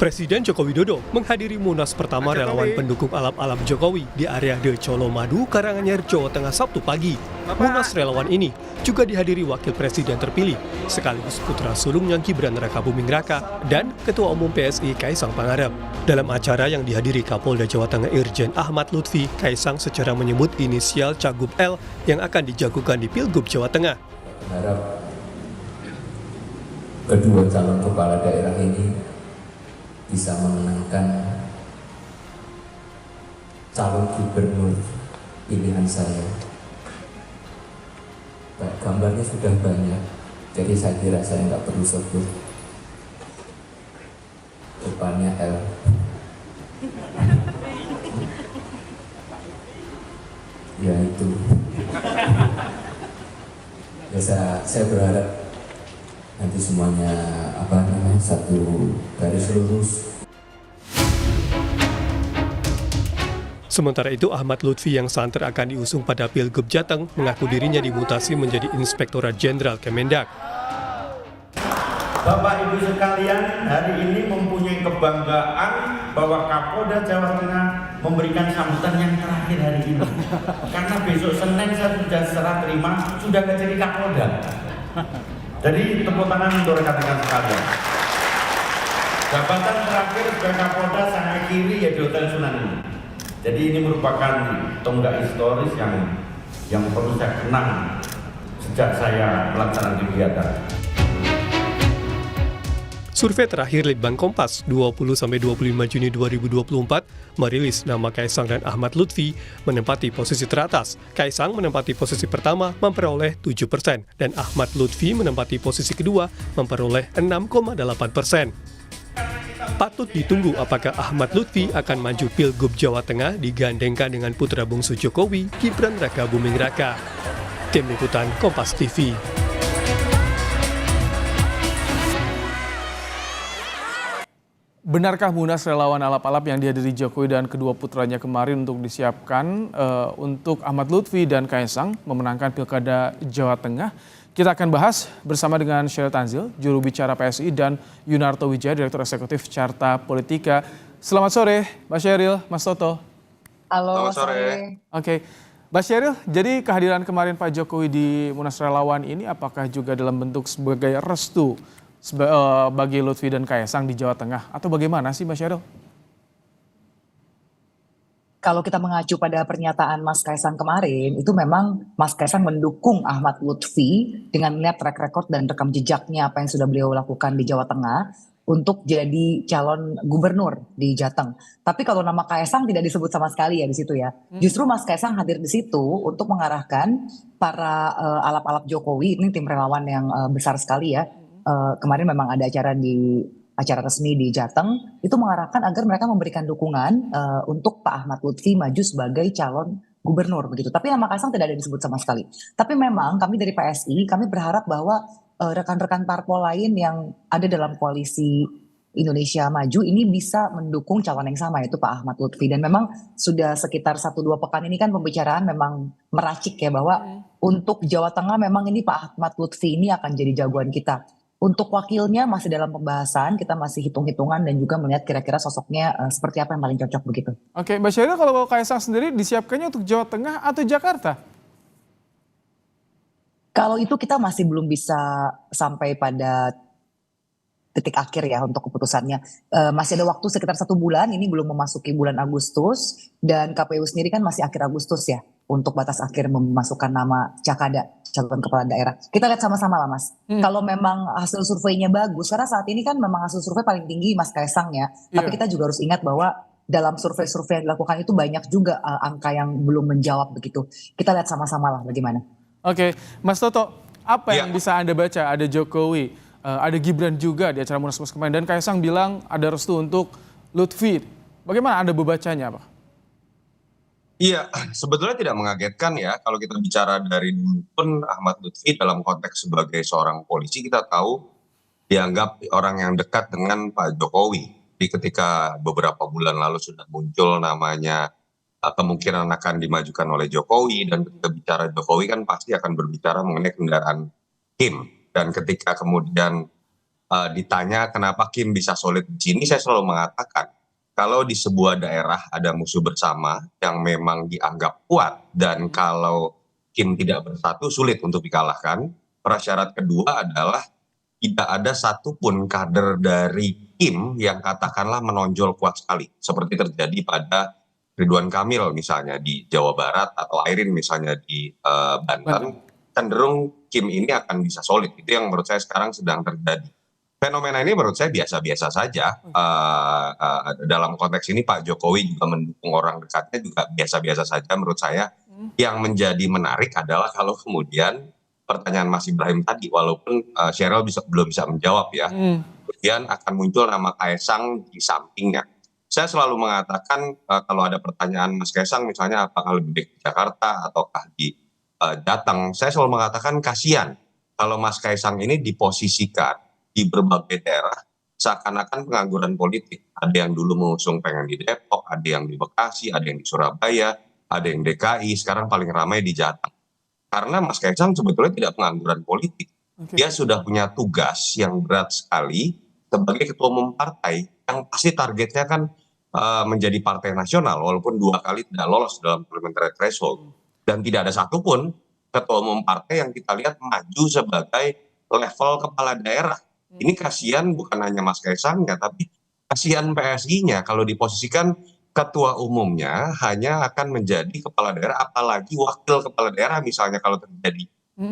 Presiden Joko Widodo menghadiri Munas pertama relawan pendukung alap-alap Jokowi di area De Colomadu, Karanganyar, Jawa Tengah Sabtu pagi. Munas relawan ini juga dihadiri Wakil Presiden terpilih, sekaligus putra sulungnya Gibran Rakabuming Raka dan Ketua Umum PSI Kaisang Pangarep. Dalam acara yang dihadiri Kapolda Jawa Tengah Irjen Ahmad Lutfi, Kaisang secara menyebut inisial Cagup L yang akan dijagokan di Pilgub Jawa Tengah. Berharap kedua calon kepala daerah ini bisa memenangkan calon gubernur pilihan saya. Gambarnya sudah banyak, jadi saya kira saya nggak perlu sebut. Depannya L. Ya itu. Ya saya berharap nanti semuanya satu garis lurus. Sementara itu Ahmad Lutfi yang santer akan diusung pada Pilgub Jateng mengaku dirinya dimutasi menjadi Inspektorat Jenderal Kemendak. Bapak Ibu sekalian, hari ini mempunyai kebanggaan bahwa Kapolda Jawa Tengah memberikan sambutan yang terakhir hari ini. Karena besok Senin saya sudah serah terima, sudah nggak jadi Kapolda. Jadi tepuk tangan untuk rekan-rekan sekalian. Jabatan terakhir sebagai Kapolda saya kiri ya di Hotel Sunan ini. Jadi ini merupakan tonggak historis yang perlu saya kenang sejak saya melaksanakan kegiatan. Survei terakhir Litbang Kompas 20-25 Juni 2024 merilis nama Kaisang dan Ahmad Lutfi menempati posisi teratas. Kaisang menempati posisi pertama memperoleh 7% dan Ahmad Lutfi menempati posisi kedua memperoleh 6,8%. Patut ditunggu apakah Ahmad Lutfi akan maju Pilgub Jawa Tengah digandengkan dengan putra bungsu Jokowi, Gibran Rakabuming Raka. Tim Liputan Kompas TV. Benarkah Munas relawan alap-alap yang dihadiri Jokowi dan kedua putranya kemarin untuk disiapkan untuk Ahmad Lutfi dan Kaisang memenangkan Pilkada Jawa Tengah? Kita akan bahas bersama dengan Sheryl Tanzil, juru bicara PSI, dan Yunarto Wijaya, Direktur Eksekutif Carta Politika. Selamat sore, Mbak Sheryl, Mas Toto. Halo, selamat sore. Oke, Mbak Sheryl, jadi kehadiran kemarin Pak Jokowi di Munas relawan ini apakah juga dalam bentuk sebagai restu bagi Lutfi dan Kaisang di Jawa Tengah atau bagaimana sih Mbak Sheryl? Kalau kita mengacu pada pernyataan Mas Kaisang kemarin, itu memang Mas Kaisang mendukung Ahmad Lutfi dengan melihat track record dan rekam jejaknya apa yang sudah beliau lakukan di Jawa Tengah untuk jadi calon gubernur di Jateng. Tapi kalau nama Kaisang tidak disebut sama sekali ya di situ ya. Justru Mas Kaisang hadir di situ untuk mengarahkan para alap-alap Jokowi, ini tim relawan yang besar sekali ya. Kemarin memang ada acara resmi di Jateng, itu mengarahkan agar mereka memberikan dukungan untuk Pak Ahmad Lutfi maju sebagai calon gubernur begitu. Tapi nama Kaisang tidak ada disebut sama sekali. Tapi memang kami dari PSI, kami berharap bahwa rekan-rekan parpol lain yang ada dalam koalisi Indonesia Maju ini bisa mendukung calon yang sama, yaitu Pak Ahmad Lutfi. Dan memang sudah sekitar 1-2 pekan ini kan pembicaraan memang meracik ya bahwa untuk Jawa Tengah memang ini Pak Ahmad Lutfi ini akan jadi jagoan kita. Untuk wakilnya masih dalam pembahasan, kita masih hitung-hitungan dan juga melihat kira-kira sosoknya seperti apa yang paling cocok begitu. Oke, Mbak Sheryl, kalau Kaisang sendiri disiapkannya untuk Jawa Tengah atau Jakarta? Kalau itu kita masih belum bisa sampai pada titik akhir ya untuk keputusannya. Masih ada waktu sekitar 1 bulan, ini belum memasuki bulan Agustus, dan KPU sendiri kan masih akhir Agustus ya untuk batas akhir memasukkan nama Cakada, calon kepala daerah. Kita lihat sama-sama lah Mas. Kalau memang hasil surveinya bagus, karena saat ini kan memang hasil survei paling tinggi Mas Kaisang ya. Tapi kita juga harus ingat bahwa dalam survei-survei yang dilakukan itu banyak juga angka yang belum menjawab begitu. Kita lihat sama-sama lah bagaimana. Oke, Mas Toto, apa yang bisa Anda baca? Ada Jokowi, ada Gibran juga di acara Munas kemarin, dan Kaisang bilang ada restu untuk Lutfi. Bagaimana Anda membacanya, Pak? Iya, sebetulnya tidak mengagetkan ya kalau kita bicara dari dulu pun Ahmad Lutfi dalam konteks sebagai seorang polisi kita tahu dianggap orang yang dekat dengan Pak Jokowi. Jadi ketika beberapa bulan lalu sudah muncul namanya kemungkinan akan dimajukan oleh Jokowi, dan ketika bicara Jokowi kan pasti akan berbicara mengenai kendaraan Kim. Dan ketika kemudian ditanya kenapa Kim bisa solid di sini, saya selalu mengatakan kalau di sebuah daerah ada musuh bersama yang memang dianggap kuat dan kalau Kim tidak bersatu sulit untuk dikalahkan. Prasyarat kedua adalah tidak ada satupun kader dari Kim yang katakanlah menonjol kuat sekali seperti terjadi pada Ridwan Kamil misalnya di Jawa Barat atau Airin misalnya di Banten. Cenderung Kim ini akan bisa solid, itu yang menurut saya sekarang sedang terjadi. Fenomena ini menurut saya biasa-biasa saja. Dalam konteks ini Pak Jokowi juga mendukung orang dekatnya juga biasa-biasa saja menurut saya. Yang menjadi menarik adalah kalau kemudian pertanyaan Mas Ibrahim tadi, walaupun Cheryl belum bisa menjawab ya, kemudian akan muncul nama Kaesang di sampingnya. Saya selalu mengatakan kalau ada pertanyaan Mas Kaesang misalnya apakah lebih baik di Jakarta ataukah di Jateng, saya selalu mengatakan kasihan kalau Mas Kaesang ini diposisikan di berbagai daerah seakan-akan pengangguran politik. Ada yang dulu mengusung pengen di Depok, ada yang di Bekasi, ada yang di Surabaya, ada yang DKI, sekarang paling ramai di Jateng. Karena Mas Kaesang sebetulnya tidak pengangguran politik. Dia sudah punya tugas yang berat sekali sebagai ketua umum partai yang pasti targetnya kan menjadi partai nasional walaupun 2 kali tidak lolos dalam parliamentary threshold. Dan tidak ada satupun ketua umum partai yang kita lihat maju sebagai level kepala daerah. Ini kasihan bukan hanya Mas Kaesangnya, tapi kasihan PSI-nya kalau diposisikan ketua umumnya hanya akan menjadi kepala daerah, apalagi wakil kepala daerah misalnya kalau terjadi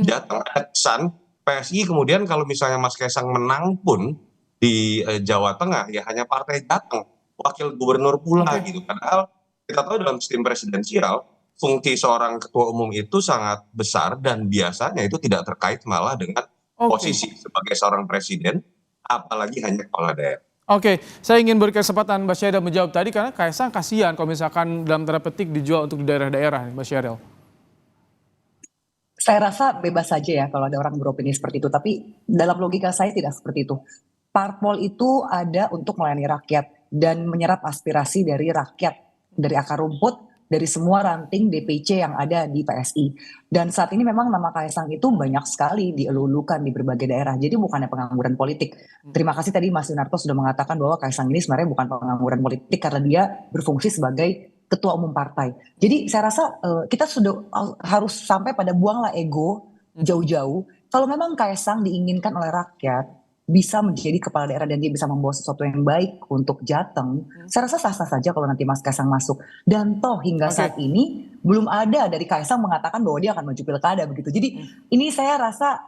Jateng. Ada kesan PSI kemudian kalau misalnya Mas Kaesang menang pun di Jawa Tengah ya hanya partai Jateng, wakil gubernur pula gitu. Padahal kita tahu dalam sistem presidensial fungsi seorang ketua umum itu sangat besar dan biasanya itu tidak terkait malah dengan posisi sebagai seorang presiden, apalagi hanya kepala daerah. Oke, saya ingin beri kesempatan Mbak Sheryl menjawab tadi karena Kaesang kasihan kalau misalkan dalam tanda petik dijual untuk di daerah-daerah, Mbak Sheryl. Saya rasa bebas saja ya kalau ada orang beropini seperti itu, tapi dalam logika saya tidak seperti itu. Parpol itu ada untuk melayani rakyat dan menyerap aspirasi dari rakyat, dari akar rumput, dari semua ranting DPC yang ada di PSI. Dan saat ini memang nama Kaesang itu banyak sekali dielulukan di berbagai daerah. Jadi bukannya pengangguran politik. Terima kasih tadi Mas Yunarto sudah mengatakan bahwa Kaesang ini sebenarnya bukan pengangguran politik karena dia berfungsi sebagai ketua umum partai. Jadi saya rasa kita sudah harus sampai pada buanglah ego jauh-jauh. Kalau memang Kaesang diinginkan oleh rakyat, bisa menjadi kepala daerah dan dia bisa membawa sesuatu yang baik untuk Jateng, saya rasa sah-sah saja kalau nanti Mas Kaesang masuk. Dan toh hingga saat ini belum ada dari Kaesang mengatakan bahwa dia akan maju pilkada begitu. Jadi ini saya rasa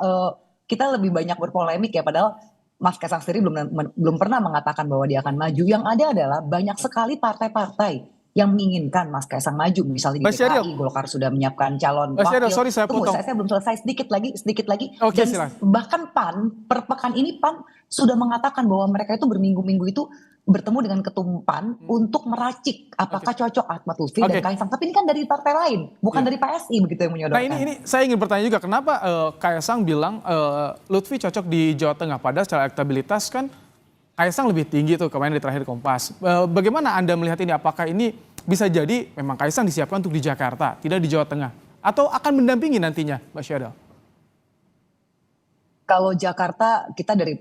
kita lebih banyak berpolemik ya, padahal Mas Kaesang sendiri belum pernah mengatakan bahwa dia akan maju. Yang ada adalah banyak sekali partai-partai yang menginginkan Mas Kaesang maju, misalnya di DKI Golkar sudah menyiapkan calon wakil. Sorry, saya potong. Saya belum selesai, sedikit lagi. Oke, Dan silakan. bahkan PAN per pekan ini PAN sudah mengatakan bahwa mereka itu berminggu-minggu itu bertemu dengan ketum PAN untuk meracik apakah cocok Ahmad Lutfi dan Kaesang. Tapi ini kan dari partai lain, bukan dari PSI begitu yang menyodorkan. Nah ini saya ingin bertanya juga kenapa Kaesang bilang Lutfi cocok di Jawa Tengah, padahal secara elektabilitas kan Kaesang lebih tinggi tuh kemarin di terakhir Kompas. Bagaimana Anda melihat ini? Apakah ini bisa jadi memang Kaesang disiapkan untuk di Jakarta, tidak di Jawa Tengah? Atau akan mendampingi nantinya, Mbak Sheryl? Kalau Jakarta kita dari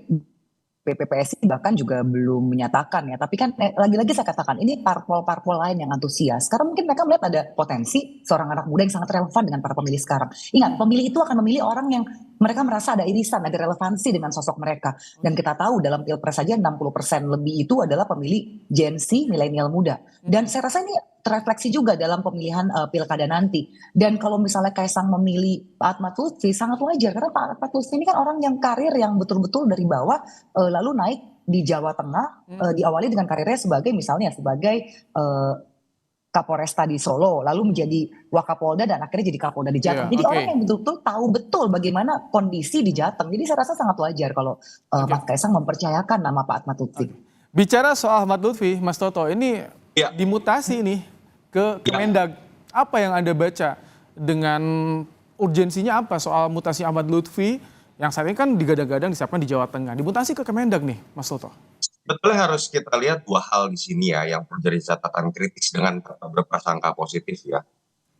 PPPSI bahkan juga belum menyatakan ya. Tapi kan lagi-lagi saya katakan ini parpol-parpol lain yang antusias. Sekarang mungkin mereka melihat ada potensi seorang anak muda yang sangat relevan dengan para pemilih sekarang. Ingat, pemilih itu akan memilih orang yang mereka merasa ada irisan, ada relevansi dengan sosok mereka. Dan kita tahu dalam Pilpres saja 60% lebih itu adalah pemilih Gen Z, milenial muda. Dan saya rasa ini terefleksi juga dalam pemilihan pilkada nanti. Dan kalau misalnya Kaesang memilih Pak Ahmad Lutfi sangat wajar karena Pak Ahmad Lutfi ini kan orang yang karir yang betul-betul dari bawah lalu naik di Jawa Tengah, diawali dengan karirnya sebagai misalnya sebagai Kapolresta di Solo, lalu menjadi Wakapolda dan akhirnya jadi Kapolda di Jateng. Jadi orang yang betul-betul tahu betul bagaimana kondisi di Jateng. Jadi saya rasa sangat wajar kalau Mas Kaesang mempercayakan nama Pak Ahmad Lutfi. Bicara soal Ahmad Lutfi, Mas Toto, ini dimutasi nih ke Kemendag. Apa yang Anda baca dengan urgensinya apa soal mutasi Ahmad Lutfi yang saat ini kan digadang-gadang disiapkan di Jawa Tengah. Dimutasi ke Kemendag nih, Mas Toto. Sebetulnya harus kita lihat dua hal di sini ya yang menjadi catatan kritis dengan berprasangka positif ya.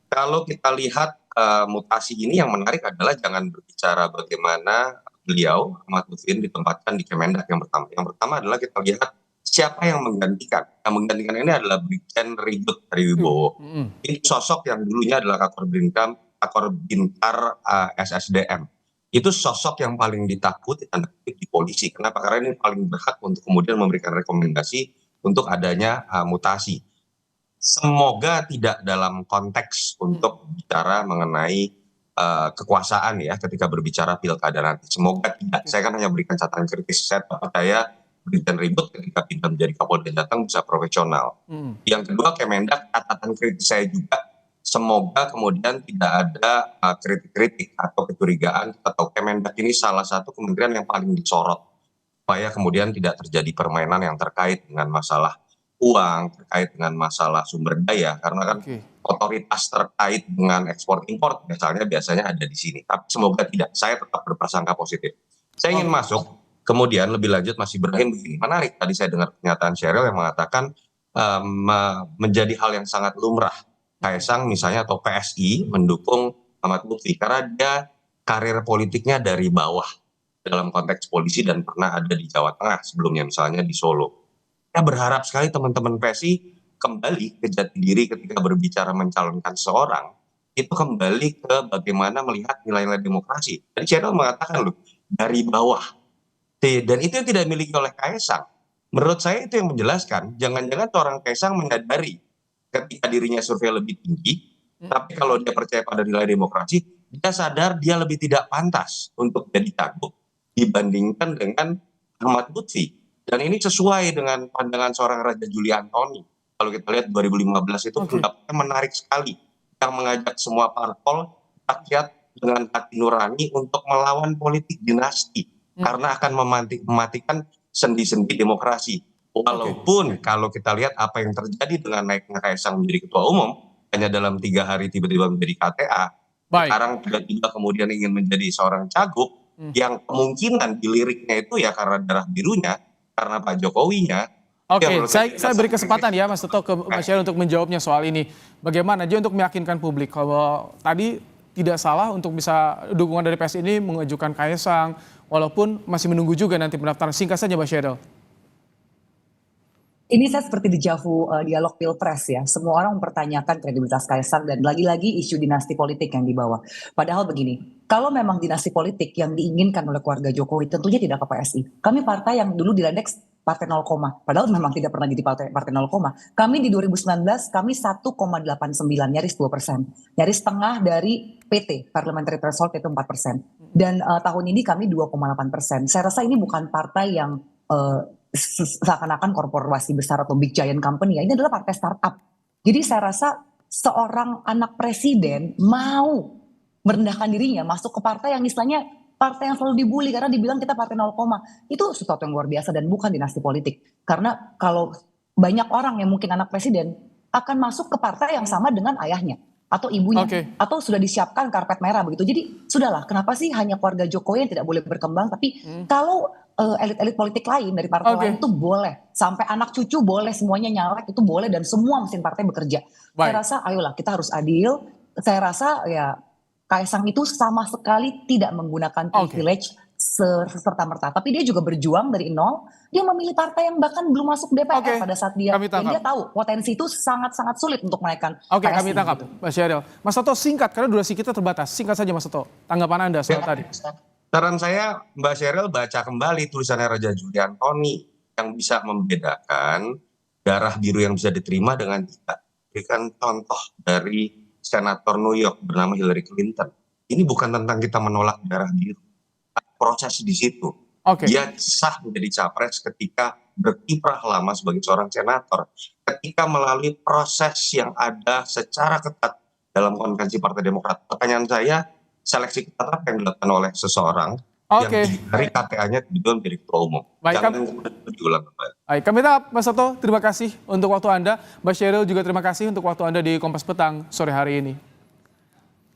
Kalau kita lihat mutasi ini yang menarik adalah jangan berbicara bagaimana beliau Ahmad Lutfi ditempatkan di Kemendak yang pertama. Yang pertama adalah kita lihat siapa yang menggantikan. Yang menggantikan ini adalah Brigjen Ribut Hariwibowo. Ini sosok yang dulunya adalah Kakor Bintar SSDM. Itu sosok yang paling ditakuti tanda kutip di polisi. Kenapa? Karena ini paling berhak untuk kemudian memberikan rekomendasi untuk adanya mutasi. Semoga tidak dalam konteks untuk bicara mengenai kekuasaan ya ketika berbicara pilkada nanti. Semoga tidak. Saya kan hanya berikan catatan kritis. Saya percaya Brigjen Ribut ketika pindah menjadi Kapolda Jateng bisa profesional. Yang kedua, Kemendak, catatan kritis saya juga, semoga kemudian tidak ada kritik-kritik atau kecurigaan atau Kemendak ini salah satu kementerian yang paling disorot supaya kemudian tidak terjadi permainan yang terkait dengan masalah uang, terkait dengan masalah sumber daya, karena kan otoritas terkait dengan ekspor impor misalnya biasanya ada di sini. Tapi semoga tidak. Saya tetap berprasangka positif. Saya ingin masuk kemudian lebih lanjut Mas Ibrahim begini. Menarik tadi saya dengar pernyataan Sheryl yang mengatakan menjadi hal yang sangat lumrah Kaisang misalnya atau PSI mendukung Ahmad Lutfi karena dia karir politiknya dari bawah dalam konteks polisi dan pernah ada di Jawa Tengah sebelumnya misalnya di Solo. Saya berharap sekali teman-teman PSI kembali ke jati diri ketika berbicara mencalonkan seorang, itu kembali ke bagaimana melihat nilai-nilai demokrasi. Tadi Sheryl mengatakan loh, dari bawah. Dan itu yang tidak dimiliki oleh Kaisang. Menurut saya itu yang menjelaskan, jangan-jangan seorang Kaisang menyadari ketika dirinya survei lebih tinggi, tapi kalau dia percaya pada nilai demokrasi, dia sadar dia lebih tidak pantas untuk jadi cagup dibandingkan dengan Ahmad Lutfi. Dan ini sesuai dengan pandangan seorang Raja Juli Antoni. Kalau kita lihat 2015 itu pendapatnya menarik sekali. Yang mengajak semua parpol rakyat dengan hati nurani untuk melawan politik dinasti. Karena akan mematikan sendi-sendi demokrasi. Walaupun kalau kita lihat apa yang terjadi dengan naiknya Kaisang menjadi ketua umum, hanya dalam 3 hari tiba-tiba menjadi KTA. Sekarang tiba-tiba kemudian ingin menjadi seorang cagup, yang kemungkinan diliriknya itu ya karena darah birunya, karena Pak Jokowinya. Saya beri kesempatan ya Mas Toto ke Mas Sheryl untuk menjawabnya soal ini. Bagaimana dia untuk meyakinkan publik kalau tadi tidak salah untuk bisa dukungan dari PSI ini mengajukan Kaisang, walaupun masih menunggu juga nanti pendaftaran. Singkat saja Mas Sheryl. Ini saya seperti dejavu dialog pilpres ya. Semua orang mempertanyakan kredibilitas Kaisang dan lagi-lagi isu dinasti politik yang dibawa. Padahal begini, kalau memang dinasti politik yang diinginkan oleh keluarga Jokowi tentunya tidak ke PSI. Kami partai yang dulu diledeks partai 0, padahal memang tidak pernah jadi partai 0. Kami di 2019 kami 1,89 nyaris 2%. Nyaris setengah dari PT Parliamentary Threshold itu 4%. Dan tahun ini kami 2,8%. Saya rasa ini bukan partai yang seakan-akan korporasi besar atau big giant company ya. Ini adalah partai startup. Jadi saya rasa seorang anak presiden mau merendahkan dirinya masuk ke partai yang istilahnya partai yang selalu dibully karena dibilang kita partai 0, itu sesuatu yang luar biasa dan bukan dinasti politik. Karena kalau banyak orang yang mungkin anak presiden akan masuk ke partai yang sama dengan ayahnya atau ibunya atau sudah disiapkan karpet merah begitu. Jadi sudahlah, kenapa sih hanya keluarga Jokowi yang tidak boleh berkembang, tapi kalau elit-elit politik lain dari partai lain itu boleh, sampai anak cucu boleh, semuanya nyalek itu boleh dan semua mesin partai bekerja. Saya rasa ayolah kita harus adil. Saya rasa ya Kaisang itu sama sekali tidak menggunakan privilege serta-merta, tapi dia juga berjuang dari nol. Dia memilih partai yang bahkan belum masuk DPR pada saat dia tahu potensi itu sangat-sangat sulit untuk menaikkan. Kami tangkap Mas Sheryl. Mas Toto singkat karena durasi kita terbatas. Singkat saja Mas Toto, tanggapan Anda soal tadi. Saran saya Mbak Sheryl baca kembali tulisannya Raja Juli Antoni yang bisa membedakan darah biru yang bisa diterima dengan tidak. Berikan contoh dari senator New York bernama Hillary Clinton. Ini bukan tentang kita menolak darah biru. Proses di situ. Dia sah menjadi capres ketika berkiprah lama sebagai seorang senator. Ketika melalui proses yang ada secara ketat dalam konvensi Partai Demokrat. Pertanyaan saya, seleksi ketat yang dilakukan oleh seseorang yang dari KTA-nya tiba-tiba menjadi ketua umum. Jangan kemudian diulang kembali. Baik, kami tetap Mas Toto, terima kasih untuk waktu Anda. Mbak Sheryl juga terima kasih untuk waktu Anda di Kompas Petang sore hari ini.